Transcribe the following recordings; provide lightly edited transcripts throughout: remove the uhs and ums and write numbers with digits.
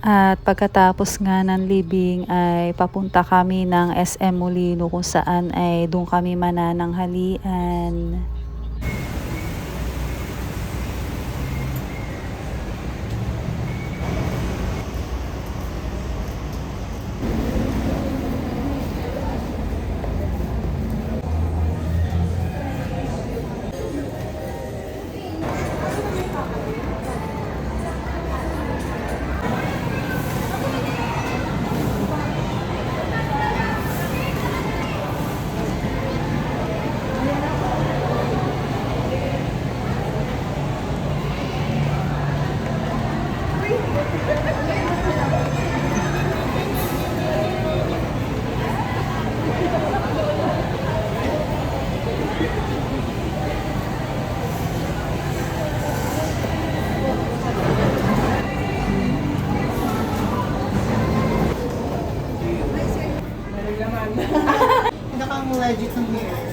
At pagkatapos nga ng libing ay papunta kami ng SM Molino kung saan ay doon kami manananghalian. Legit ng hair.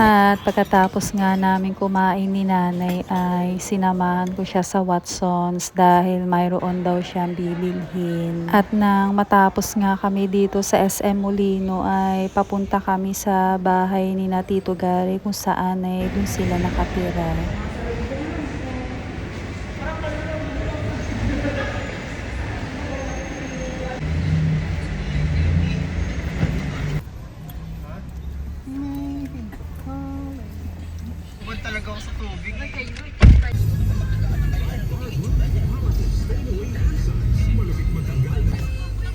At pagkatapos nga namin kumain ni nanay ay sinamahan ko siya sa Watsons dahil mayroon daw siyang bibilhin. At nang matapos nga kami dito sa SM Molino ay papunta kami sa bahay ni na Tito Gary kung saan ay dun sila nakatira. Bukod talaga ako sa tubig.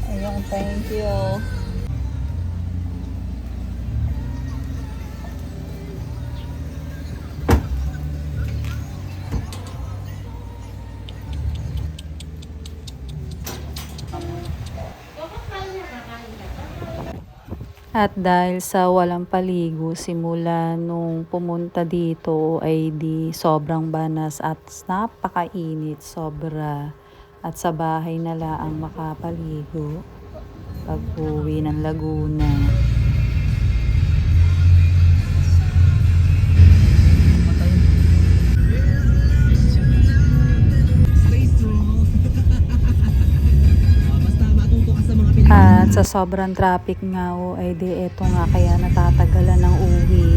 Ayun, thank you. At dahil sa walang paligo simula nung pumunta dito ay di sobrang banas at napakainit sobra. At sa bahay na laang makapaligo pag uwi ng Laguna. At sa sobrang traffic nga ay di eto nga kaya natatagalan ng uwi.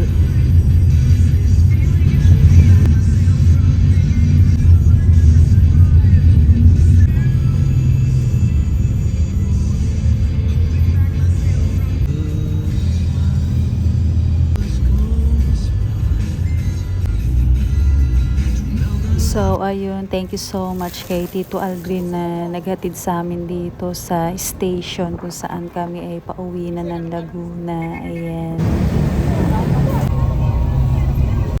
So ayun, thank you so much kay Tito Aldrin na naghatid sa amin dito sa station kung saan kami ay pauwi na ng Laguna. Ayan.